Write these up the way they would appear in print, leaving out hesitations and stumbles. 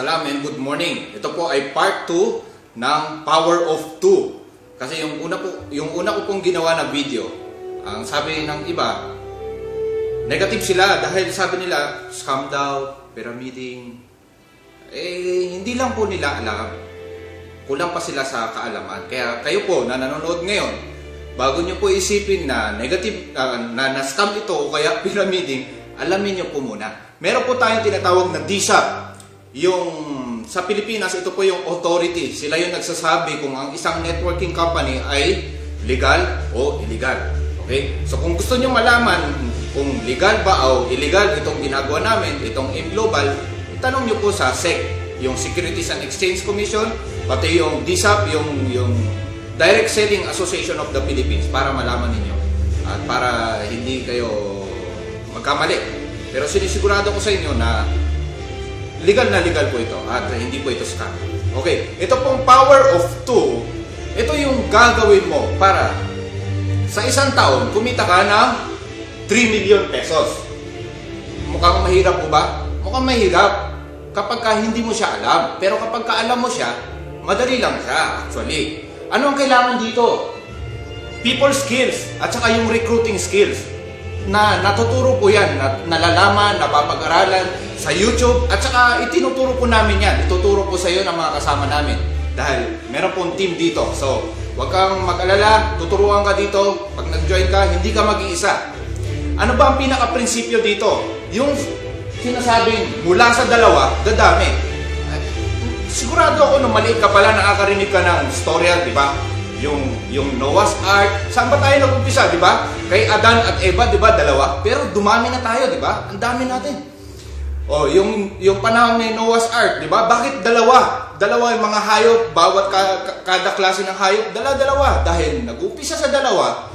Salamin, good morning. Ito po ay part 2 ng Power of 2. Kasi yung una ko pong ginawa na video, ang sabi ng iba, negative sila dahil sabi nila, scam daw, pyramiding. Hindi lang po nila alam. Kulang pa sila sa kaalaman. Kaya kayo po na nanonood ngayon, bago nyo po isipin na negative, na scam ito o kaya pyramiding, alamin nyo po muna. Meron po tayong tinatawag na DSAP. Yung sa Pilipinas, ito po yung authority. Sila yung nagsasabi kung ang isang networking company ay legal o illegal. Okay? So kung gusto nyo malaman kung legal ba o illegal itong ginagawa namin, itong M-Global, itanong nyo po sa SEC, yung Securities and Exchange Commission, pati yung DSAP, yung Direct Selling Association of the Philippines, para malaman ninyo at para hindi kayo magkamali. Pero sinisigurado ko sa inyo na legal po ito at hindi po ito scam. Okay, ito pong power of 2, ito yung gagawin mo para sa isang taon kumita ka ng 3 million pesos. Mukhang mahirap po ba? Mukhang mahirap kapag ka hindi mo siya alam. Pero kapag ka alam mo siya, madali lang siya actually. Ano ang kailangan dito? People skills at saka yung recruiting skills. Na natuturo po yan, nalalaman, napapag-aralan sa YouTube at saka itinuturo po namin yan. Ituturo po sa iyo ng mga kasama namin dahil meron pong team dito. So, huwag kang mag-alala, tuturuan ka dito. Pag nag-join ka, hindi ka mag-iisa. Ano ba ang pinaka-prinsipyo dito? Yung sinasabing mula sa dalawa, dadami. Sigurado ako nung maliit ka pala, nakakarinig ka ng storya, di ba? Yung Noah's Ark, saan ba tayo nag-umpisa, di ba? Kay Adan at Eva, di ba, dalawa? Pero dumami na tayo, di ba? Ang dami natin. O, yung panahon may Noah's Ark, di ba? Bakit dalawa? Dalawa yung mga hayop, bawat kada klase ng hayop, dalawa. Dahil nag-umpisa sa dalawa,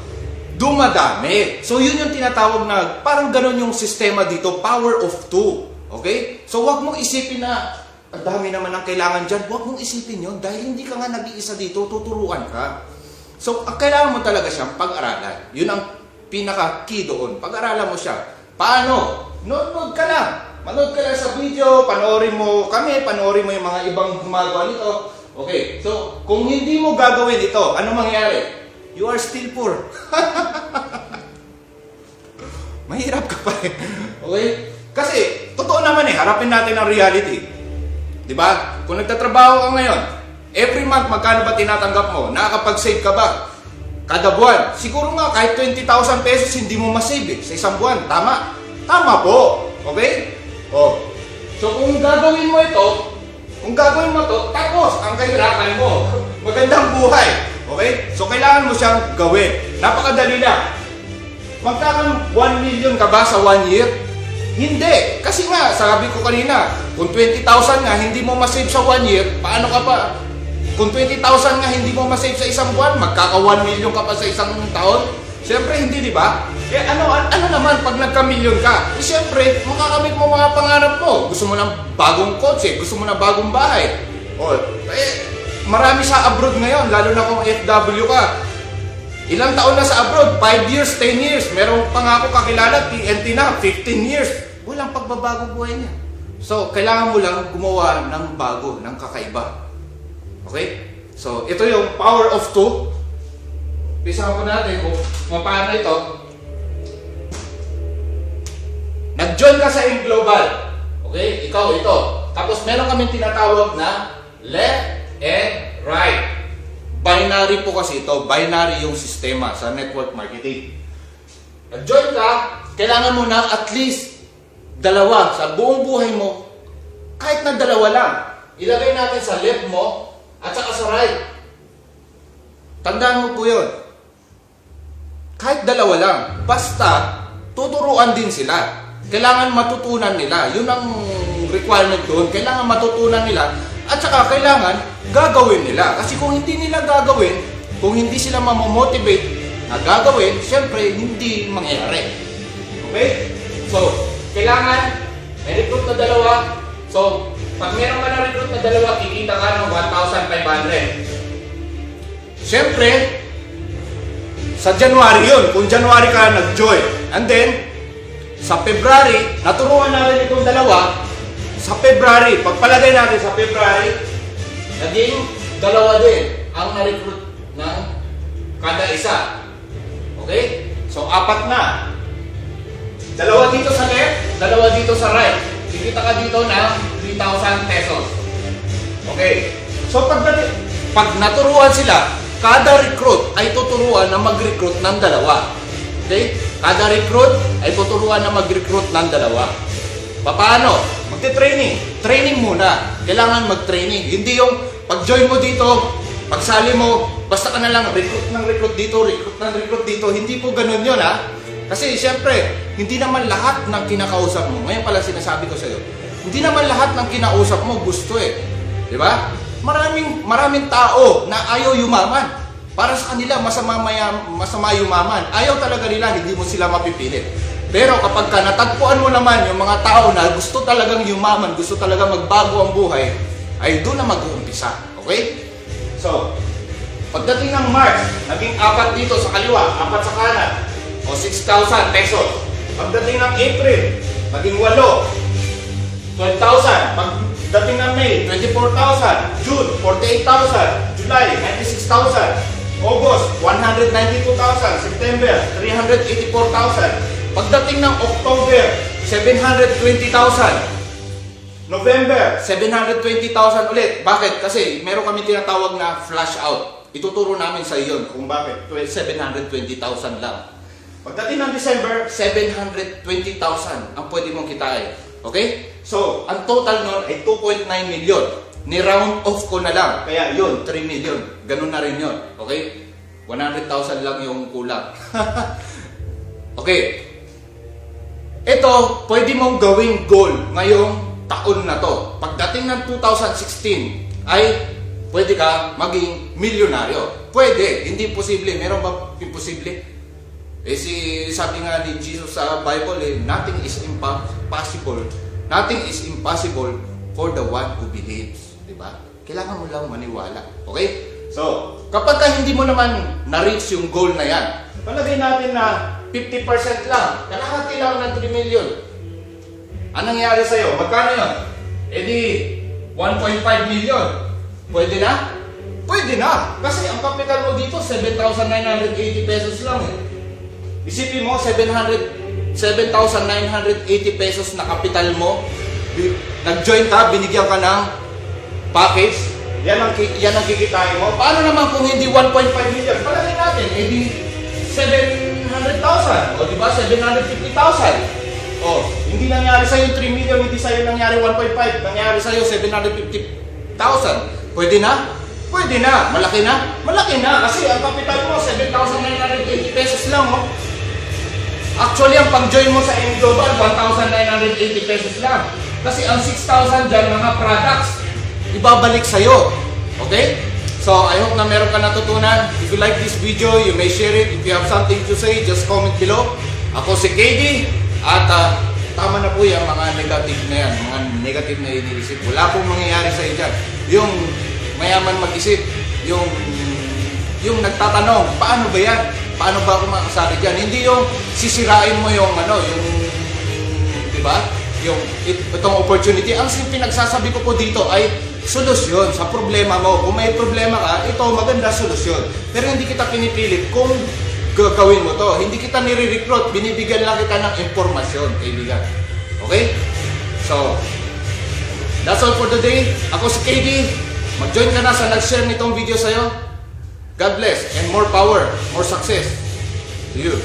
dumadami. So, yun yung tinatawag na, parang ganun yung sistema dito, power of 2. Okay? So, wag mong isipin na, ang dami naman ang kailangan dyan. Huwag mong isipin yun dahil hindi ka nga nag-iisa dito, tuturuan ka. So, ang kailangan mo talaga siyang pag-aralan. Yun ang pinaka-key doon. Pag-aralan mo siya. Paano? Nood ka lang. Manood ka lang sa video, panoorin mo kami, panoorin mo yung mga ibang gumagawa nito. Okay, so, kung hindi mo gagawin ito, ano mangyayari? You are still poor. Mahirap ka pa rin. Okay? Kasi, totoo naman harapin natin ang reality. Diba? Kung nagtatrabaho ka ngayon, every month magkano ba tinatanggap mo? Nakakapag-save ka ba? Kada buwan. Siguro nga kahit 20,000 pesos hindi mo masave sa isang buwan. Tama? Tama po. Okay? Oh. So kung gagawin mo ito, tapos ang kahirapan mo. Magandang buhay. Okay? So kailangan mo siyang gawin. Napakadali lang. Magkano 1 million ka ba sa 1 year? Hindi. Kasi nga, sabi ko kanina, kung 20,000 nga hindi mo masave sa 1 year, paano ka pa? Kung 20,000 nga hindi mo masave sa isang buwan, magkaka 1 million ka pa sa isang taon? Siyempre hindi, di ba? Ano naman pag nagka-million ka? Siyempre, makakamit mo mga pangarap mo. Gusto mo ng bagong kotse, gusto mo ng bagong bahay. Marami sa abroad ngayon, lalo na kung FW ka. Ilang taon na sa abroad? 5 years, 10 years. Meron pa nga ako kakilala, TNT na, 15 years. Walang pagbabago buhay niya. So, kailangan mo lang gumawa ng bago, ng kakaiba. Okay? So, ito yung power of 2. Pisahan ko natin kung paano ito. Nag-join ka sa M-Global. Okay? Ikaw ito. Tapos meron kaming tinatawag na left and right. Binary po kasi ito. Binary yung sistema sa network marketing. Nag-join ka, kailangan mo na at least dalawa sa buong buhay mo. Kahit na dalawa lang. Ilagay natin sa left mo at saka sa right. Tandaan mo po yun. Kahit dalawa lang. Basta, tuturuan din sila. Kailangan matutunan nila. Yun ang requirement doon. Kailangan matutunan nila. At saka kailangan gagawin nila. Kasi kung hindi nila gagawin, kung hindi sila mamomotivate na gagawin, syempre hindi mangyayari. Okay? So, kailangan may recruit na dalawa. So, pag meron ka na recruit na dalawa, kikita ka ng 1,500. Syempre, sa January yun. Kung January ka nag-join. And then, sa February, naturuan natin itong dalawa. sa February, pagpalagay natin sa February, naging dalawa din ang na-recruit ng kada isa. Okay? So, 4 na. Dalawa dito sa left, dalawa dito sa right. Kikita ka dito ng 3,000 pesos. Okay? So, pag naturuan sila, kada recruit ay tuturuan na mag-recruit ng dalawa. Okay? Kada recruit ay tuturuan na mag-recruit ng dalawa. Paano? Magte-training. Training muna. Kailangan mag-training. Hindi yung pag-join mo dito, pagsali mo, basta ka na lang recruit ng recruit dito, recruit ng recruit dito. Hindi po ganun yun, ha? Kasi siyempre, hindi naman lahat ng kinakausap mo, ngayon pala sinasabi ko sa iyo, hindi naman lahat ng kinausap mo gusto eh. Di ba? Maraming tao na ayaw yumaman. Para sa kanila, masama yumaman. Ayaw talaga nila, hindi mo sila mapipilit. Pero kapag ka natagpuan mo naman yung mga tao na gusto talagang yumaman, gusto talagang magbago ang buhay, ay doon na mag-uumpisa. Okay? So, pagdating ng March, naging 4 dito sa kaliwa, 4 sa kanan, o 6,000 pesos. Pagdating ng April, naging 8, 12,000. Pagdating ng May, 24,000. June, 48,000. July, 96,000. August, 192,000. September, 384,000. Pagdating ng October, 720,000. November, 720,000 ulit. Bakit? Kasi meron kami tinatawag na flash out. Ituturo namin sa iyo kung bakit 720,000 lang. Pagdating ng December, 720,000 ang pwede mong kitain. Okay? So, ang total nun ay 2.9 million. Ni-round off ko na lang. Kaya yun, 3 million. Ganun na rin yun. Okay? 100,000 lang yung kulang. Okay. Ito, pwede mong gawing goal ngayong taon na to. Pagdating ng 2016, ay pwede ka maging milyonaryo. Pwede, hindi posible. Meron ba imposible? Sabi nga ni Jesus sa Bible, nothing is impossible. Nothing is impossible for the one who believes. Diba? Kailangan mo lang maniwala. Okay? So, kapag ka hindi mo naman na-reach yung goal na yan, palagay natin na 50% lang. Kalahati lang ng 3 million. Anong nangyari sa'yo? Magkano yun? Di 1.5 million. Pwede na? Pwede na. Kasi ang kapital mo dito, 7,980 pesos lang eh. Isipin mo, 7,980 pesos na kapital mo. Nag-join ka, binigyan ka ng package. Yan ang kikitain mo. Paano naman kung hindi 1.5 million? Palagay natin, di 700,000. O diba, 750,000. O, hindi nangyari sa'yo 3 million, hindi sa'yo nangyari 1.5. Nangyari sa'yo 750,000. Pwede na? Pwede na. Malaki na? Malaki na. Kasi ang kapital mo, 7,980 pesos lang. Oh. Actually, ang pag-join mo sa M-Global, 1,980 pesos lang. Kasi ang 6,000 dyan, mga products, ibabalik sa'yo. Okay? So, I hope na meron ka natutunan. If you like this video, you may share it. If you have something to say, just comment below. Ako si KD. At tama na po yung mga negative na yan. Mga negative na iniisip. Wala pong mangyayari sa iyo dyan. Yung mayaman mag-isip. Yung nagtatanong, paano ba yan? Paano ba ako makasali dyan? Hindi yung sisirain mo yung di ba? Itong opportunity. Ang pinagsasabi ko po dito ay solusyon sa problema mo. Kung may problema ka, ito maganda solusyon. Pero hindi kita pinipilit kung gagawin mo to. Hindi kita nire-recruit, binibigyan lang kita ng informasyon, kaibigan. Okay? So, that's all for today. Ako si KD. Mag-join ka na sa nag-share nitong video sa'yo. God bless and more power, more success to you.